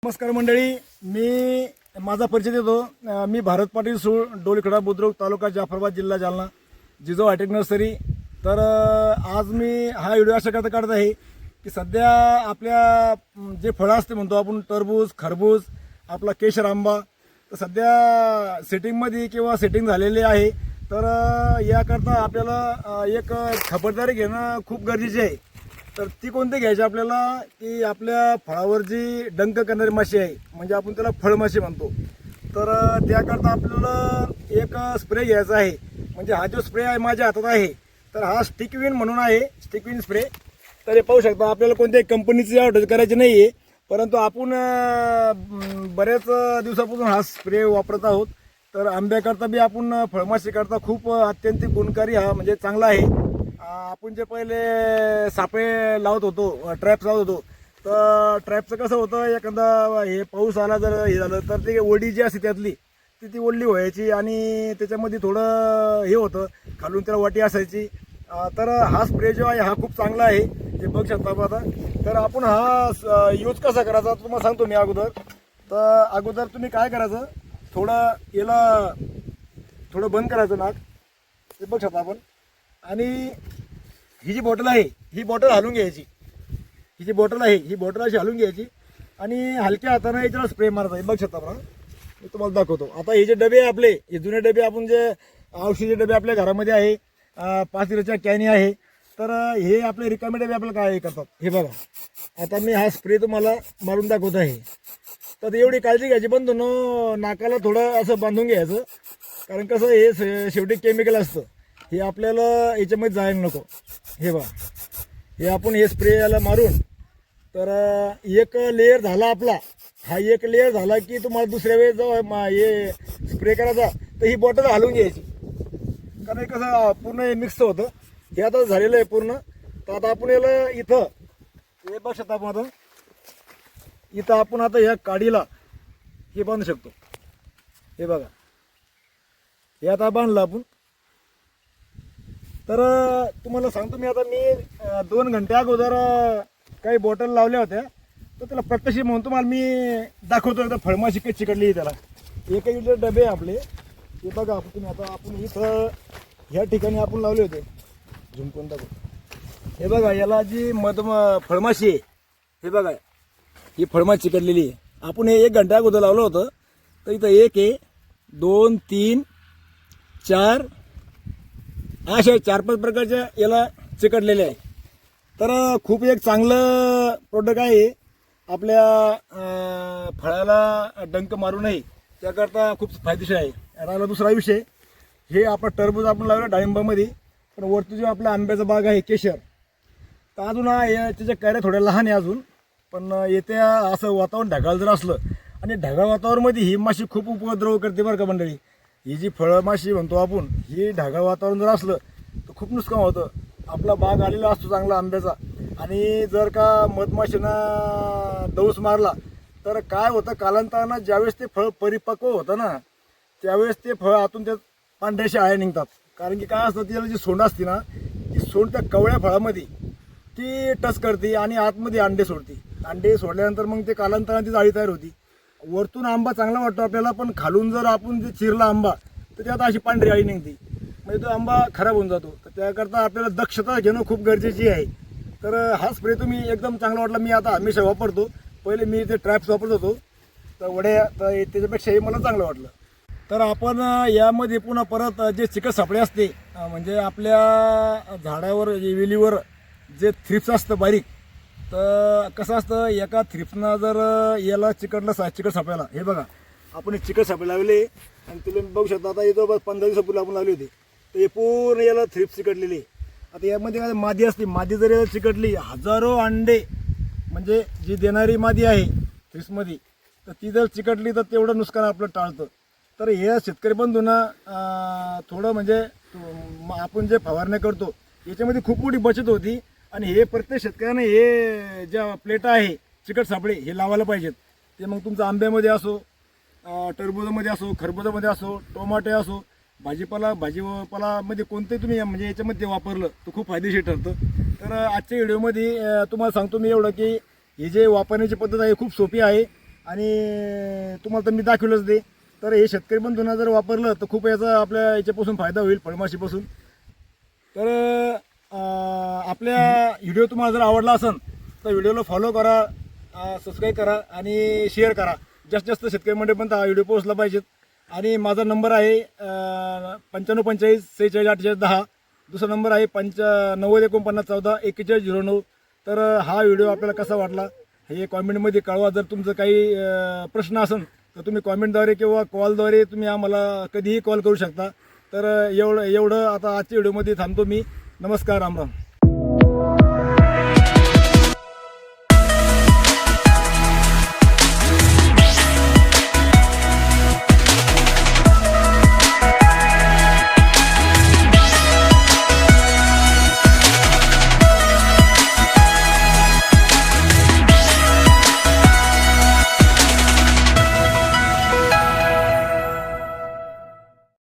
नमस्कार मंडळी, मी माझा परिचय देतो. मी भारत पाटील सूळ, डोलीखडा बुद्रुक, तालुका जाफराबाद, जिल्हा जालना, जिजाऊ हायटेक नर्सरी. तर आज मी हा व्हिडिओ अशा करता काढत आहे की सध्या आपल्या जे फळं असते म्हणतो आपण, टरबूज, खरबूज, आपला केशर आंबा, तर सध्या सेटिंगमध्ये किंवा सेटिंग झालेले आहे. तर याकरता आपल्याला एक खबरदारी घेणं खूप गरजेचे आहे. तर ती कोणती घ्यायची आपल्याला की आपल्या फळावर जी डंक करणारी माशी आहे, म्हणजे आपण त्याला फळमाशी म्हणतो. तर त्याकरता आपल्याला एक स्प्रे घ्यायचा आहे. म्हणजे हा जो स्प्रे आहे माझ्या हातात आहे, तर हा स्टिकविन म्हणून आहे, स्टिकविन स्प्रे. तर हे पाहू शकता, आपल्याला कोणत्याही कंपनीची ऑर्डर करायची नाही आहे, परंतु आपण बऱ्याच दिवसापासून हा स्प्रे वापरत आहोत. तर आंब्याकरता बी आपण फळमाशीकरता खूप अत्यंत गुणकारी हा म्हणजे चांगला आहे. आपण जे पहिले सापळे लावत होतो, ट्रॅप्स लावत होतो, तर ट्रॅपचं कसं होतं, एखादा हे पाऊस आला जर हे झालं तर ते ओढी जी असते त्यातली ती ओढली व्हायची आणि त्याच्यामध्ये थोडं हे होतं, खालून त्याला वाटी असायची. तर हा स्प्रे जो आहे हा खूप चांगला आहे, हे बघू शकता आता. तर आपण हा यूज कसा करायचा तुम्हाला सांगतो मी अगोदर. तर अगोदर तुम्ही काय करायचं, थोडं याला थोडं बंद करायचं नाक, हे बघू शकता आपण. आणि ही जी बॉटल आहे, ही बॉटल हलवून घ्यायची. ही जी बॉटल आहे, ही बॉटल अशी हलवून घ्यायची आणि हलक्या हाताने याच्यावर स्प्रे मारायचा आहे. बघ शकता बघा, मी तुम्हाला दाखवतो. आता हे जे डबे आहे आपले, हे जुने डबे, आपण जे औषधी डबे आपल्या घरामध्ये आहे, 5 लिटरच्या कॅनी आहे, तर हे आपले रिकामे डबे आपल्याला काय करतात हे बघा. आता मी हा स्प्रे तुम्हाला मारून दाखवत आहे. तर एवढी काळजी घ्यायची, पण नाकाला थोडं असं बांधून घ्यायचं, कारण कसं हे शेवटी केमिकल असतं, हे आपल्याला याच्यामध्ये जायला नको. हे बघा, हे आपण हे स्प्रे याला मारून, तर एक लेअर झाला आपला. हा एक लेअर झाला की तुम्हाला दुसऱ्या वेळेस जेव्हा हे स्प्रे करायचा तर ही बॉटल हलवून घ्यायची, कारण हे कसं पूर्ण हे मिक्स होतं. हे आता झालेलं आहे पूर्ण. तर आता आपण याला इथं हे बघ शकता आपण, आता इथं आपण आता ह्या काडीला हे बांधू शकतो. हे बघा, हे आता बांधलं आपण. तर तुम्हाला सांगतो मी, आता मी 2 घंटे अगोदर काही बॉटल लावल्या होत्या, तर त्याला प्रत्यक्ष म्हणून तुम्हाला मी दाखवतो एकदा फळमाशी कशी चिकटली त्याला. 1 लिटर डबे आपले, हे बघा आपण. तुम्ही आता आपण इथं ह्या ठिकाणी आपण लावले होते, झुमकून दाखवतो. हे बघा, याला जी फळमाशी आहे, हे बघा, ही फळमाशी चिकटलेली आहे. आपण हे 1 घंटा अगोदर लावलं होतं. तर इथं 1 आहे, 2, 3, 4 अशा 4-5 प्रकारच्या याला चिकटलेले आहे. तर खूप एक चांगलं प्रोडक्ट आहे, आपल्या फळाला डंक मारू नये त्याकरता खूप फायदेशीर आहे. राहिला दुसरा विषय, हे आपला टरबूज आपण लावलं डाळिंबामध्ये, पण वरती जो आपला आंब्याचा बाग आहे केशर, तर अजून त्याच्या कैऱ्या थोड्या लहान आहे अजून. पण येत्या असं वातावरण ढगाळ जर असलं, आणि ढगाळ वातावरणामध्ये ही माशी खूप उपद्रव करते बरं का मंडळी. ही जी फळमाशी म्हणतो आपण, ही ढगाळ वातावरण जर असलं तर खूप नुकसान होतं. आपला बाग आलेला असतो चांगला आंब्याचा, आणि जर का मधमाशीनं दौस मारला तर काय होतं, कालांतरानं ज्यावेळेस ते फळ परिपक्व होतं ना, त्यावेळेस ते फळ आतून त्या पांढऱ्याशी आळ्या निघतात. कारण की काय असतं, त्याला जी सोंड असते ना, ती सोंड त्या कवळ्या फळामध्ये ती टच करते आणि आतमध्ये अंडे सोडते. अंडे सोडल्यानंतर मग ते कालांतराने ती जाळी तयार होती. वरतून आंबा चांगला वाटतो आपल्याला, पण खालून जर आपण जे चिरला आंबा तर त्यात अशी पांढरी आळी निघते, म्हणजे तो आंबा खराब होऊन जातो. तर त्याकरता आपल्याला दक्षता घेणं खूप गरजेची आहे. तर हा स्प्रे तुम्ही एकदम चांगला वाटला, मी आता हमेशा वापरतो. पहिले मी ते ट्रॅप्स वापरत होतो, तर वड्या, तर त्याच्यापेक्षाही मला चांगलं वाटलं. तर आपण यामध्ये पुन्हा परत जे चिकट सापळे असते, म्हणजे आपल्या झाडावर वेलीवर जे थ्रिप्स असतं बारीक, तर कसं असतं, एका थ्रिप्सनं जर याला चिकटलं चिकट सापळ्याला, हे बघा आपण एक चिकट सापळे लावले, आणि तुला बघू शकता आता इथं 15 दिवसापूर्वी आपण लावली होती, तर हे पूर्ण याला थ्रिप्स चिकटलेली. आता यामध्ये काय मादी असते, मादी जर याला चिकटली, हजारो अंडे म्हणजे जी देणारी मादी आहे थ्रिप्समध्ये, तर ती जर चिकटली तर तेवढं नुकसान आपलं टाळतं. तर हे शेतकरी बंधूंना थोडं म्हणजे आपण जे फवारण्या करतो याच्यामध्ये खूप मोठी बचत होती. आणि हे प्रत्येक शेतकऱ्याने हे ज्या प्लेटा आहे चिकट सापळे हे लावायला पाहिजेत. ते मग तुमचं आंब्यामध्ये असो, टरबुजामध्ये असो, खरबुजामध्ये असो, टोमॅटो असो, भाजीपालामध्ये कोणते तुम्ही म्हणजे याच्यामध्ये वापरलं तर खूप फायदेशीर ठरतं. तर आजच्या व्हिडिओमध्ये तुम्हाला सांगतो मी एवढं की ही जे वापरण्याची पद्धत आहे खूप सोपी आहे. आणि तुम्हाला तर मी दाखवलंच ते. तर हे शेतकरी बंधूंना जर वापरलं तर खूप याचा आपल्या याच्यापासून फायदा होईल, फळमाशीपासून. तर आपल्या व्हिडिओ तुम्हाला जर आवडला असेल तर व्हिडिओला फॉलो करा, सबस्क्राईब करा आणि शेअर करा. जास्तीत जास्त शेतकरी मंडळीपर्यंत हा व्हिडिओ पोहोचला पाहिजेत. आणि माझा नंबर आहे 95 45 46 48 10. दुसरा नंबर आहे 90 49 14 41 09. तर हा व्हिडिओ आपल्याला कसा वाटला हे कॉमेंटमध्ये कळवा. जर तुमचं काही प्रश्न असेल तर तुम्ही कॉमेंटद्वारे किंवा कॉलद्वारे तुम्ही आम्हाला कधीही कॉल करू शकता. तर एवढं आता आजच्या व्हिडिओमध्ये थांबतो मी. नमस्कार, राम राम.